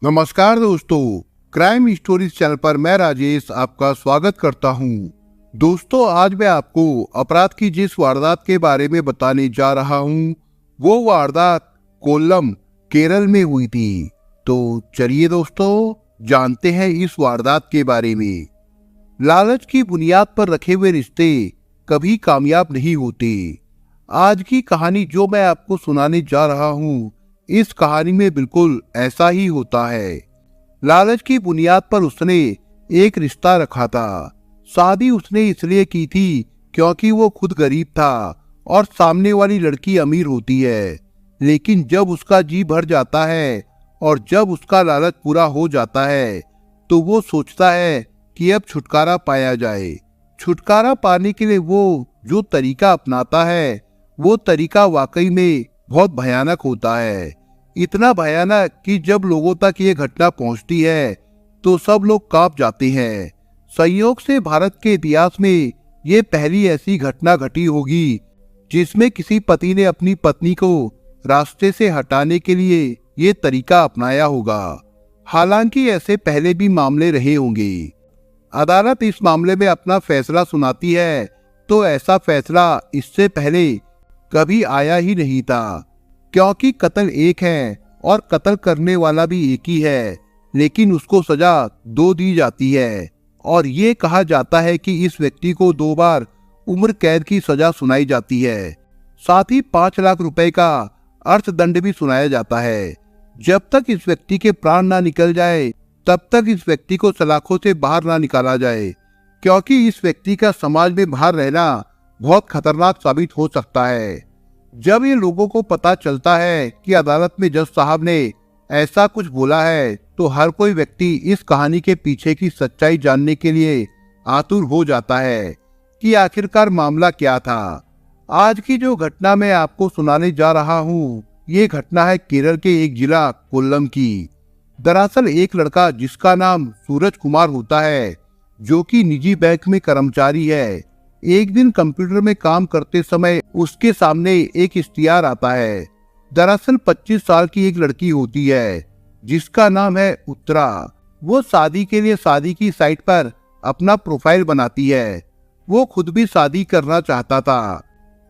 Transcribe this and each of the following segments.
नमस्कार दोस्तों, crime stories channel पर मैं राजेश आपका स्वागत करता हूं। दोस्तों, आज मैं आपको अपराध की जिस वारदात के बारे में बताने जा रहा हूं, वो वारदात कोल्लम, केरल में हुई थी। तो चलिए दोस्तों, जानते हैं इस वारदात के बारे में। लालच की बुनियाद पर रखे हुए रिश्ते कभी कामयाब नहीं होते। आज की कहानी जो मैं आपको सुनाने जा रहा हूँ, इस कहानी में बिल्कुल ऐसा ही होता है। लालच की बुनियाद पर उसने एक रिश्ता रखा था। शादी उसने इसलिए की थी क्योंकि वो खुद गरीब था और सामने वाली लड़की अमीर होती है। लेकिन जब उसका जी भर जाता है और जब उसका लालच पूरा हो जाता है, तो वो सोचता है कि अब छुटकारा पाया जाए। छुटकारा पाने के लिए वो जो तरीका अपनाता है, वो तरीका वाकई में बहुत भयानक होता है। इतना भयानक कि जब लोगों तक ये घटना पहुंचती है तो सब लोग कांप जाते हैं। संयोग से भारत के इतिहास में ये पहली ऐसी घटना घटी होगी जिसमें किसी पति ने अपनी पत्नी को रास्ते से हटाने के लिए ये तरीका अपनाया होगा। हालांकि ऐसे पहले भी मामले रहे होंगे। अदालत इस मामले में अपना फैसला सुनाती है तो ऐसा फैसला इससे पहले कभी आया ही नहीं था, क्योंकि कत्ल एक है और कत्ल करने वाला भी एक ही है, लेकिन उसको सजा दो दी जाती है। और ये कहा जाता है कि इस व्यक्ति को 2 बार उम्र कैद की सजा सुनाई जाती है। साथ ही 5 लाख रुपए का अर्थदंड भी सुनाया जाता है। जब तक इस व्यक्ति के प्राण ना निकल जाए, तब तक इस व्यक्ति को सलाखों से बाहर ना निकाला जाए, क्योंकि इस व्यक्ति का समाज में बाहर रहना बहुत खतरनाक साबित हो सकता है। जब ये लोगों को पता चलता है कि अदालत में जज साहब ने ऐसा कुछ बोला है, तो हर कोई व्यक्ति इस कहानी के पीछे की सच्चाई जानने के लिए आतुर हो जाता है कि आखिरकार मामला क्या था। आज की जो घटना मैं आपको सुनाने जा रहा हूँ, ये घटना है केरल के एक जिला कोल्लम की। दरअसल एक लड़का जिसका नाम सूरज कुमार होता है, जो कि निजी बैंक में कर्मचारी है, एक दिन कंप्यूटर में काम करते समय उसके सामने एक इश्तिहार आता है। दरअसल 25 साल की एक लड़की होती है जिसका नाम है उत्तरा। वो शादी के लिए शादी की साइट पर अपना प्रोफाइल बनाती है। वो खुद भी शादी करना चाहता था,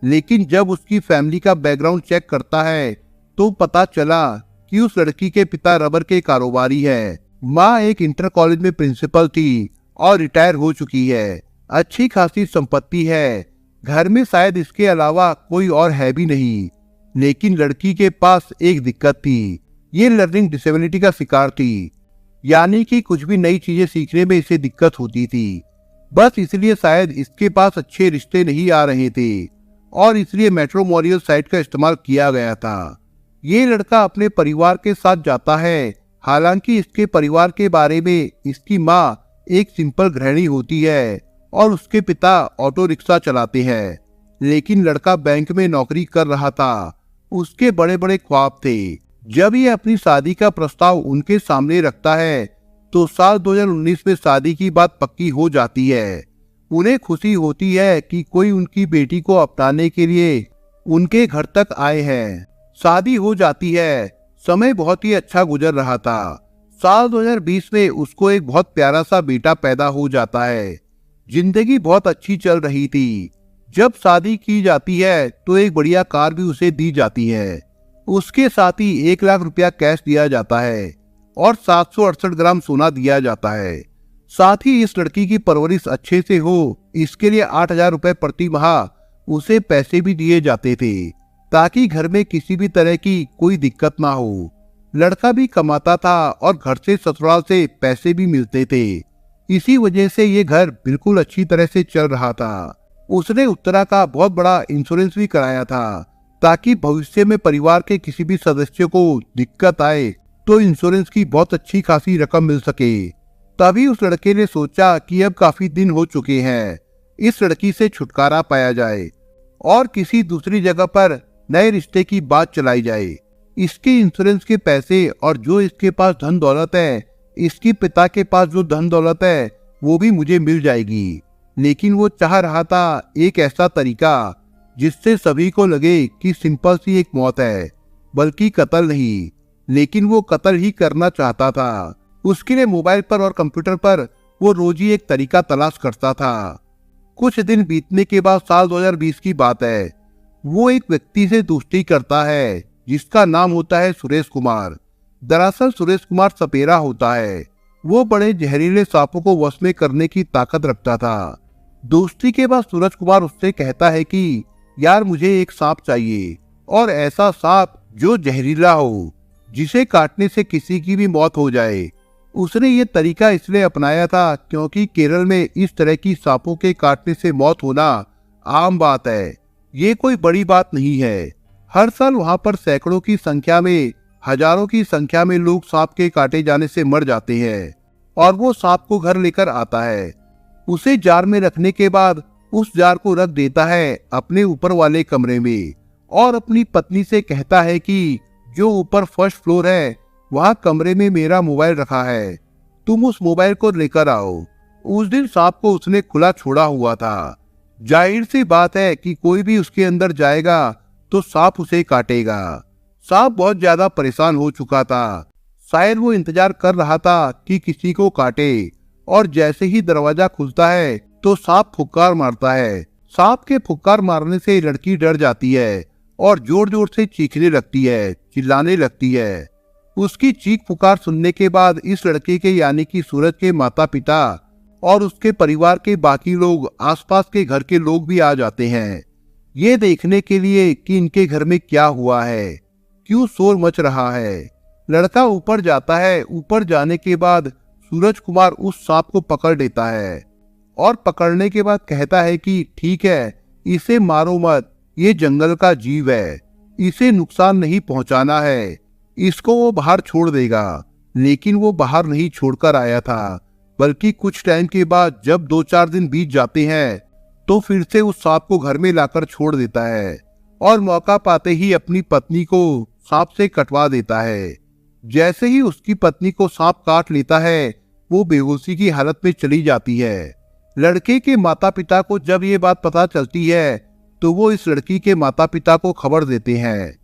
लेकिन जब उसकी फैमिली का बैकग्राउंड चेक करता है तो पता चला कि उस लड़की के पिता रबर के कारोबारी है। माँ एक इंटर कॉलेज में प्रिंसिपल थी और रिटायर हो चुकी है। अच्छी खासी संपत्ति है। घर में शायद इसके अलावा कोई और है भी नहीं। लेकिन लड़की के पास एक दिक्कत थी। ये लर्निंग डिसेबिलिटी का शिकार थी, यानी कि कुछ भी नई चीजें सीखने में इसे दिक्कत होती थी। बस इसलिए शायद इसके पास अच्छे रिश्ते नहीं आ रहे थे और इसलिए मैट्रिमोनियल साइट का इस्तेमाल किया गया था। ये लड़का अपने परिवार के साथ जाता है। हालांकि इसके परिवार के बारे में इसकी माँ एक सिंपल गृहिणी होती है और उसके पिता ऑटो रिक्शा चलाते हैं। लेकिन लड़का बैंक में नौकरी कर रहा था। उसके बड़े बड़े ख्वाब थे। जब ये अपनी शादी का प्रस्ताव उनके सामने रखता है तो साल 2019 में शादी की बात पक्की हो जाती है। उन्हें खुशी होती है कि कोई उनकी बेटी को अपनाने के लिए उनके घर तक आए हैं। शादी हो जाती है। समय बहुत ही अच्छा गुजर रहा था। साल 2020 में उसको एक बहुत प्यारा सा बेटा पैदा हो जाता है। जिंदगी बहुत अच्छी चल रही थी। जब शादी की जाती है तो एक बढ़िया कार भी उसे दी जाती है। उसके साथ ही 1 लाख रुपया कैश दिया जाता है और 768 ग्राम सोना दिया जाता है। साथ ही इस लड़की की परवरिश अच्छे से हो, इसके लिए 8,000 रुपए प्रति माह उसे पैसे भी दिए जाते थे, ताकि घर में किसी भी तरह की कोई दिक्कत ना हो। लड़का भी कमाता था और घर से ससुराल से पैसे भी मिलते थे। इसी वजह से ये घर बिल्कुल अच्छी तरह से चल रहा था। उसने उत्तरा का बहुत बड़ा इंश्योरेंस भी कराया था, ताकि भविष्य में परिवार के किसी भी सदस्य को दिक्कत आए तो इंश्योरेंस की बहुत अच्छी खासी रकम मिल सके। तभी उस लड़के ने सोचा कि अब काफी दिन हो चुके हैं, इस लड़की से छुटकारा पाया जाए और किसी दूसरी जगह पर नए रिश्ते की बात चलाई जाए। इसके इंश्योरेंस के पैसे और जो इसके पास धन दौलत है, इसके पिता के पास जो धन दौलत है, वो भी मुझे मिल जाएगी। लेकिन वो चाह रहा था एक ऐसा तरीका जिससे सभी को लगे कि सिंपल सी एक मौत है, बल्कि कत्ल नहीं। लेकिन वो कत्ल ही करना चाहता था। उसके लिए मोबाइल पर और कंप्यूटर पर वो रोज ही एक तरीका तलाश करता था। कुछ दिन बीतने के बाद साल 2020 की बात है। वो एक व्यक्ति से दोस्ती करता है जिसका नाम होता है सुरेश कुमार। दरअसल सुरेश कुमार सपेरा होता है। वो बड़े जहरीले सांपों को वश में करने की ताकत रखता था। दोस्ती के बाद सूरज कुमार उससे कहता है कि यार मुझे एक सांप चाहिए, और ऐसा सांप जो जहरीला हो, जिसे काटने से किसी की भी मौत हो जाए। उसने ये तरीका इसलिए अपनाया था क्योंकि केरल में इस तरह की सांपों के काटने से मौत होना आम बात है। ये कोई बड़ी बात नहीं है। हर साल वहां पर सैकड़ों की संख्या में, हजारों की संख्या में लोग सांप के काटे जाने से मर जाते हैं। और वो सांप को घर लेकर आता है। उसे जार में रखने के बाद उस जार को रख देता है अपने ऊपर वाले कमरे में, और अपनी पत्नी से कहता है कि जो ऊपर फर्स्ट फ्लोर है वहां कमरे में मेरा मोबाइल रखा है, तुम उस मोबाइल को लेकर आओ। उस दिन सांप को उसने खुला छोड़ा हुआ था। जाहिर सी बात है कि कोई भी उसके अंदर जाएगा तो सांप उसे काटेगा। सांप बहुत ज्यादा परेशान हो चुका था। शायद वो इंतजार कर रहा था कि किसी को काटे, और जैसे ही दरवाजा खुलता है तो सांप फुक्कार मारता है। सांप के फुक्कार मारने से लड़की डर जाती है और जोर जोर से चीखने लगती है, चिल्लाने लगती है। उसकी चीख पुकार सुनने के बाद इस लड़के के यानी कि सूरज के माता पिता और उसके परिवार के बाकी लोग, आसपास के घर के लोग भी आ जाते हैं, ये देखने के लिए कि इनके घर में क्या हुआ है, क्यों शोर मच रहा है। लड़का ऊपर जाता है। ऊपर जाने के बाद सूरज कुमार उस सांप को पकड़ लेता है, और पकड़ने के बाद कहता है कि ठीक है, इसे मारो मत, ये जंगल का जीव है, इसे नुकसान नहीं पहुंचाना है, इसको वो बाहर छोड़ देगा। लेकिन वो बाहर नहीं छोड़कर आया था, बल्कि कुछ टाइम के बाद जब 2-4 दिन बीत जाते हैं तो फिर से उस सांप को घर में लाकर छोड़ देता है, और मौका पाते ही अपनी पत्नी को सांप से कटवा देता है। जैसे ही उसकी पत्नी को सांप काट लेता है, वो बेहोशी की हालत में चली जाती है। लड़के के माता पिता को जब ये बात पता चलती है तो वो इस लड़की के माता पिता को खबर देते हैं।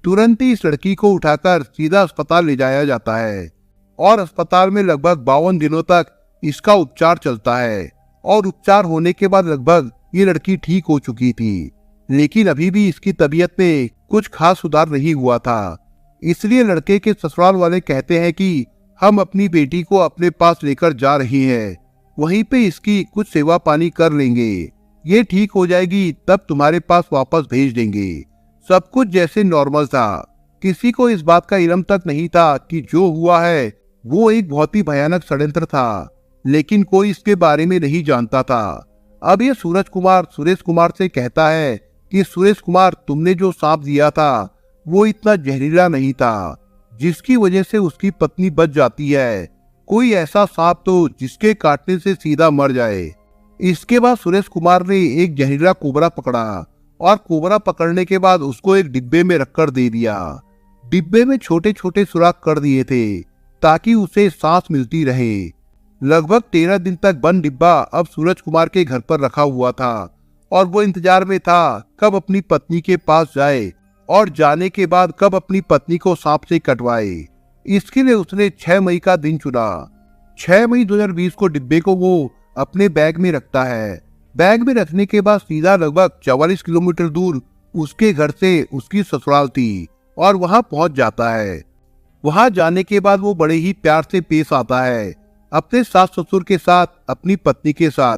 तुरंत ही इस लड़की को उठाकर सीधा अस्पताल ले जाया जाता है, और अस्पताल में लगभग 52 दिनों तक इसका उपचार चलता है। और उपचार होने के बाद लगभग ये लड़की ठीक हो चुकी थी, लेकिन अभी भी इसकी तबीयत में कुछ खास सुधार नहीं हुआ था। इसलिए लड़के के ससुराल वाले कहते हैं कि हम अपनी बेटी को अपने पास लेकर जा रहे हैं, वहीं पे इसकी कुछ सेवा पानी कर लेंगे, ये ठीक हो जाएगी तब तुम्हारे पास वापस भेज देंगे। सब कुछ जैसे नॉर्मल था। किसी को इस बात का इल्म तक नहीं था कि जो हुआ है वो एक बहुत ही भयानक षड्यंत्र था, लेकिन कोई इसके बारे में नहीं जानता था। अब ये सूरज कुमार सुरेश कुमार से कहता है कि सुरेश कुमार, तुमने जो सांप दिया था वो इतना जहरीला नहीं था जिसकी वजह से उसकी पत्नी बच जाती है। कोई ऐसा सांप तो जिसके काटने से सीधा मर जाए। इसके बाद सुरेश कुमार ने एक जहरीला कोबरा पकड़ा, और कोबरा पकड़ने के बाद उसको एक डिब्बे में रखकर दे दिया। डिब्बे में छोटे छोटे सुराख कर दिए थे ताकि उसे सांस मिलती रहे। लगभग 13 दिन तक बंद डिब्बा अब सूरज कुमार के घर पर रखा हुआ था, और वो इंतजार में था कब अपनी पत्नी के पास जाए, और जाने के बाद कब अपनी पत्नी को सांप से कटवाए। इसके लिए उसने 6 मई का दिन चुना। 6 मई 2020 को डिब्बे को वो अपने बैग में रखता है। बैग में रखने के बाद सीधा लगभग 44 किलोमीटर दूर उसके घर से उसकी ससुराल थी, और वहां पहुंच जाता है। वहां जाने के बाद वो बड़े ही प्यार से पेश आता है अपने सास ससुर के साथ, अपनी पत्नी के साथ,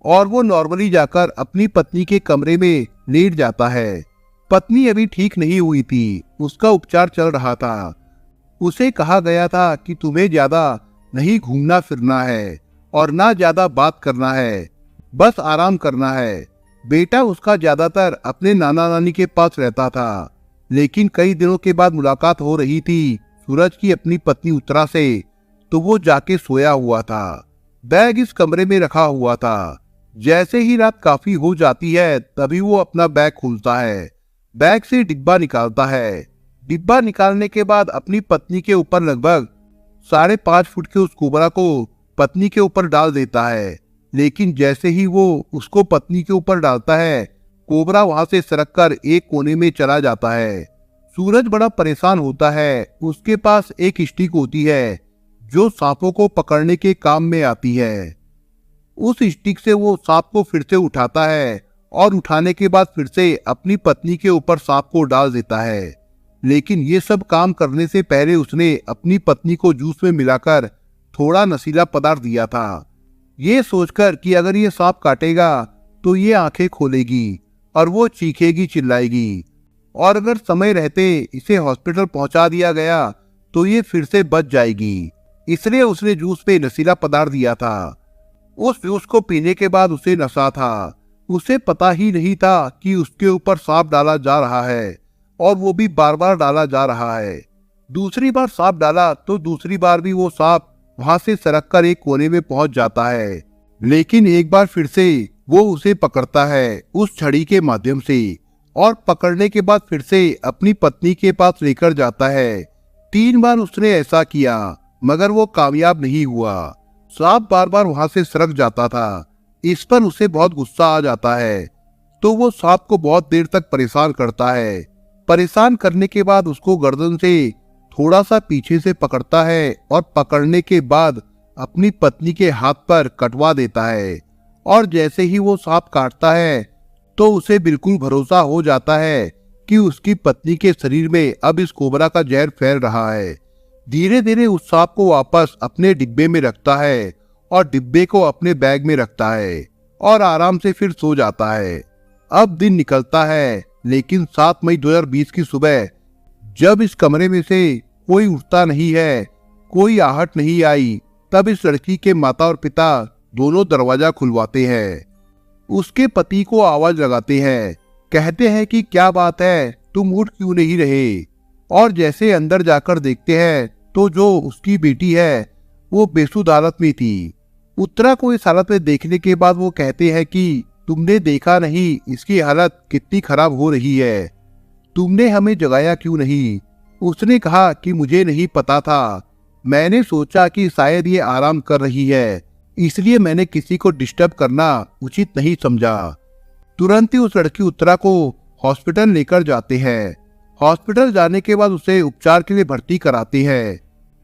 और वो नॉर्मली जाकर अपनी पत्नी के कमरे में लेट जाता है। पत्नी अभी ठीक नहीं हुई थी, उसका उपचार चल रहा था। उसे कहा गया था कि तुम्हें ज्यादा नहीं घूमना फिरना है और ना ज्यादा बात करना है, बस आराम करना है। बेटा उसका ज्यादातर अपने नाना नानी के पास रहता था, लेकिन कई दिनों के बाद मुलाकात हो रही थी सूरज की अपनी पत्नी उत्तरा से, तो वो जाके सोया हुआ था। बैग इस कमरे में रखा हुआ था। जैसे ही रात काफी हो जाती है तभी वो अपना बैग खोलता है, बैग से डिब्बा निकालता है। डिब्बा निकालने के बाद अपनी पत्नी के ऊपर लगभग 5.5 फुट के उस कोबरा को पत्नी के ऊपर डाल देता है। लेकिन जैसे ही वो उसको पत्नी के ऊपर डालता है, कोबरा वहां से सरक कर एक कोने में चला जाता है। सूरज बड़ा परेशान होता है। उसके पास एक स्टिक होती है जो सांपों को पकड़ने के काम में आती है। उस स्टिक से वो सांप को फिर से उठाता है और उठाने के बाद फिर से अपनी पत्नी के ऊपर सांप को डाल देता है। लेकिन ये सब काम करने से पहले उसने अपनी पत्नी को जूस में मिलाकर थोड़ा नशीला पदार्थ दिया था, ये सोचकर कि अगर ये सांप काटेगा तो ये आंखें खोलेगी और वो चीखेगी चिल्लाएगी, और अगर समय रहते इसे हॉस्पिटल पहुंचा दिया गया तो ये फिर से बच जाएगी। इसलिए उसने जूस में नशीला पदार्थ दिया था। उस जूस को पीने के बाद उसे नशा था। उसे पता ही नहीं था कि उसके ऊपर सांप डाला जा रहा है, और वो भी बार बार डाला जा रहा है। दूसरी बार सांप डाला तो दूसरी बार भी वो सांप वहां से सरक कर एक कोने में पहुंच जाता है। लेकिन एक बार फिर से वो उसे पकड़ता है उस छड़ी के माध्यम से, और पकड़ने के बाद फिर से अपनी पत्नी के पास लेकर जाता है। 3 बार उसने ऐसा किया मगर वो कामयाब नहीं हुआ। सांप बार बार वहां से सरक जाता था। इस पर उसे बहुत गुस्सा आ जाता है, तो वो सांप को बहुत देर तक परेशान करता है। परेशान करने के बाद उसको गर्दन से थोड़ा सा पीछे से पकड़ता है और पकड़ने के बाद अपनी पत्नी के हाथ पर कटवा देता है। और जैसे ही वो सांप काटता है तो उसे बिल्कुल भरोसा हो जाता है कि उसकी पत्नी के शरीर में अब इस कोबरा का जहर फैल रहा है। धीरे धीरे उस सांप को वापस अपने डिब्बे में रखता है और डिब्बे को अपने बैग में रखता है और आराम से फिर सो जाता है। अब दिन निकलता है, लेकिन 7 मई 2020 की सुबह जब इस कमरे में से कोई उठता नहीं है, कोई आहट नहीं आई, तब इस लड़की के माता और पिता दोनों दरवाजा खुलवाते हैं। उसके पति को आवाज लगाते हैं, कहते हैं कि क्या बात है, तुम उठ क्यों नहीं रहे। और जैसे अंदर जाकर देखते हैं तो जो उसकी बेटी है वो बेसुध हालत में थी। उत्तरा को इस हालत में देखने के बाद वो कहते हैं कि तुमने देखा नहीं इसकी हालत कितनी खराब हो रही है, तुमने हमें जगाया क्यों नहीं। उसने कहा कि मुझे नहीं पता था, मैंने सोचा कि शायद ये आराम कर रही है, इसलिए मैंने किसी को डिस्टर्ब करना उचित नहीं समझा। तुरंत ही उस लड़की उत्तरा को हॉस्पिटल लेकर जाते हैं। हॉस्पिटल जाने के बाद उसे उपचार के लिए भर्ती कराते हैं।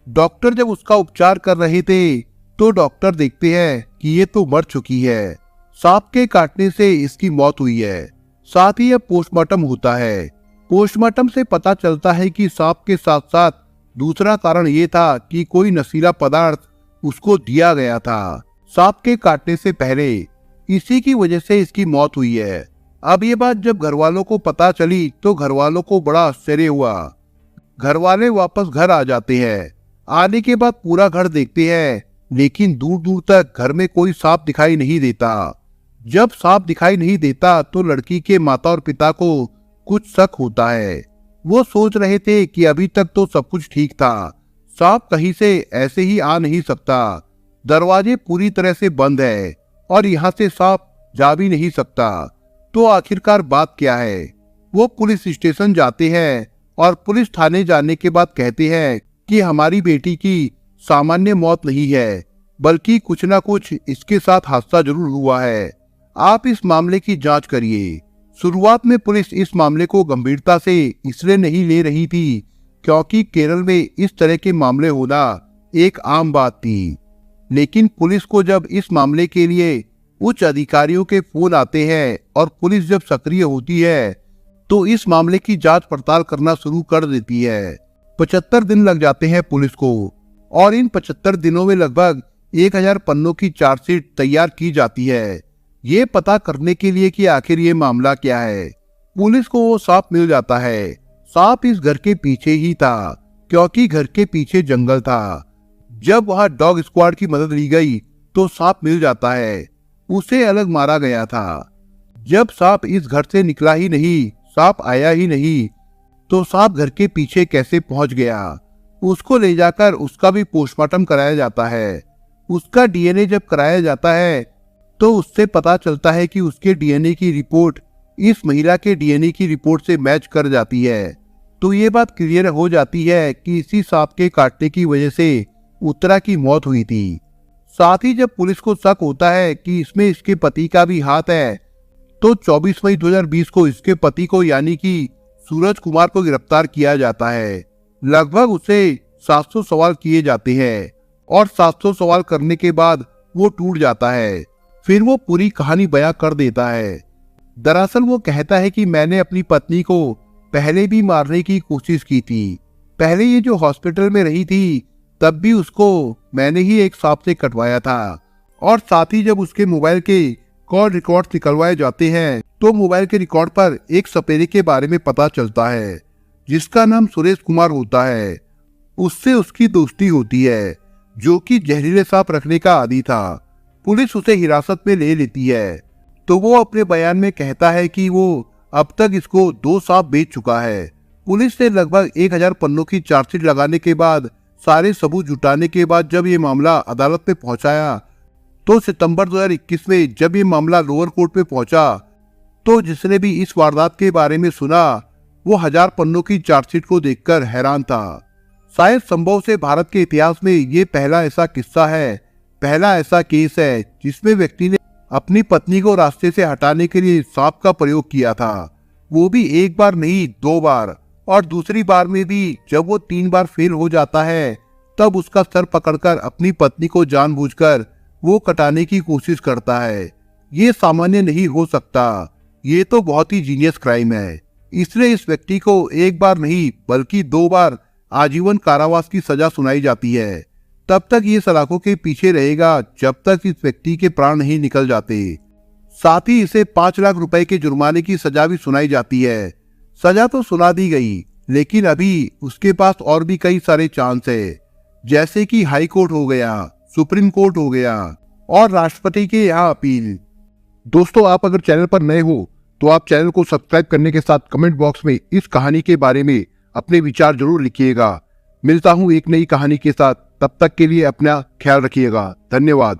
डॉक्टर जब उसका उपचार कर रहे थे तो डॉक्टर देखते हैं कि ये तो मर चुकी है, सांप के काटने से इसकी मौत हुई है। साथ ही अब पोस्टमार्टम होता है। पोस्टमार्टम से पता चलता है कि सांप के साथ साथ दूसरा कारण ये था कि कोई नशीला पदार्थ उसको दिया गया था सांप के काटने से पहले, इसी की वजह से इसकी मौत हुई है। अब ये बात जब घर वालों को पता चली तो घर वालों को बड़ा आश्चर्य हुआ। घर वाले वापस घर आ जाते हैं। आने के बाद पूरा घर देखते हैं, लेकिन दूर दूर तक घर में कोई सांप दिखाई नहीं देता। जब सांप दिखाई नहीं देता तो लड़की के माता और पिता को कुछ शक होता है। वो सोच रहे थे कि अभी तक तो सब कुछ ठीक था, सांप कहीं से ऐसे ही आ नहीं सकता, दरवाजे पूरी तरह से बंद है और यहाँ से सांप जा भी नहीं सकता, तो आखिरकार बात क्या है। वो पुलिस स्टेशन जाते हैं और पुलिस थाने जाने के बाद कहते हैं कि हमारी बेटी की सामान्य मौत नहीं है, बल्कि कुछ ना कुछ इसके साथ हादसा जरूर हुआ है, आप इस मामले की जांच करिए। शुरुआत में पुलिस इस मामले को गंभीरता से इसलिए नहीं ले रही थी क्योंकि केरल में इस तरह के मामले होना एक आम बात थी। लेकिन पुलिस को जब इस मामले के लिए उच्च अधिकारियों के फोन आते हैं और पुलिस जब सक्रिय होती है तो इस मामले की जांच पड़ताल करना शुरू कर देती है। 75 दिन लग जाते हैं पुलिस को, और इन 75 दिनों में लगभग 1000 पन्नों की चार्जशीट तैयार की जाती है, ये पता करने के लिए कि आखिर ये मामला क्या है। पुलिस को वो सांप मिल जाता है। सांप इस घर के पीछे ही था, क्योंकि घर के पीछे जंगल था। जब वहां डॉग स्क्वाड की मदद ली गई तो सांप मिल जाता है, उसे अलग मारा गया था। जब सांप इस घर से निकला ही नहीं, सांप आया ही नहीं, तो सांप घर के पीछे कैसे पहुंच गया। उसको ले जाकर उसका भी पोस्टमार्टम कराया जाता है। उसका डीएनए जब कराया जाता है तो उससे पता चलता है कि उसके डीएनए की रिपोर्ट इस महिला के डीएनए की रिपोर्ट से मैच कर जाती है। तो ये बात क्लियर हो जाती है कि इसी सांप के काटने की वजह से उत्तरा की मौत हुई थी। साथ ही जब पुलिस को शक होता है कि इसमें इसके पति का भी हाथ है, तो 24 मई 2020 को इसके पति को यानी कि सूरज कुमार को गिरफ्तार किया जाता है। लगभग उसे 700 सवाल किए जाते हैं और 700 सवाल करने के बाद वो टूट जाता है। फिर वो पूरी कहानी बयां कर देता है। दरअसल वो कहता है कि मैंने अपनी पत्नी को पहले भी मारने की कोशिश की थी। पहले ये जो हॉस्पिटल में रही थी तब भी उसको मैंने ही एक सांप से कटवाया था। और साथ ही जब उसके मोबाइल के कॉल रिकॉर्ड निकलवाए जाते हैं तो मोबाइल के रिकॉर्ड पर एक सपेरे के बारे में पता चलता है जिसका नाम सुरेश कुमार होता है। उससे उसकी दोस्ती होती है जो कि जहरीले सांप रखने का आदी था। पुलिस उसे हिरासत में ले लेती है तो वो अपने बयान में कहता है कि वो अब तक इसको 2 सांप बेच चुका है। पुलिस ने लगभग 1000 पन्नों की चार्जशीट लगाने के बाद सारे सबूत जुटाने के बाद जब ये मामला अदालत में पहुंचाया तो सितंबर 2021 में जब ये मामला लोअर कोर्ट में पहुंचा तो जिसने भी इस वारदात के बारे में सुना वो 1000 पन्नों की चार्जशीट को देखकर हैरान था। शायद संभव से भारत के इतिहास में ये पहला ऐसा किस्सा है, पहला ऐसा केस है जिसमें व्यक्ति ने अपनी पत्नी को रास्ते से हटाने के लिए सांप का प्रयोग किया था। वो भी एक बार नहीं 2 बार, और दूसरी बार में भी जब वो 3 बार फेल हो जाता है तब उसका सर पकड़कर अपनी पत्नी को जानबूझकर वो कटाने की कोशिश करता है। ये सामान्य नहीं हो सकता, ये तो बहुत ही जीनियस क्राइम है। इसलिए इस व्यक्ति को एक बार नहीं बल्कि 2 बार आजीवन कारावास की सजा सुनाई जाती है। तब तक ये सलाखों के पीछे रहेगा जब तक इस व्यक्ति के प्राण नहीं निकल जाते। साथ ही इसे 5 लाख रुपए के जुर्माने की सजा भी सुनाई जाती है। सजा तो सुना दी गई लेकिन अभी उसके पास और भी कई सारे चांस है, जैसे कि हाई कोर्ट हो गया, सुप्रीम कोर्ट हो गया और राष्ट्रपति के यहाँ अपील। दोस्तों, आप अगर चैनल पर नए हो तो आप चैनल को सब्सक्राइब करने के साथ कमेंट बॉक्स में इस कहानी के बारे में अपने विचार जरूर लिखिएगा। मिलता हूँ एक नई कहानी के साथ, तब तक के लिए अपना ख्याल रखिएगा। धन्यवाद।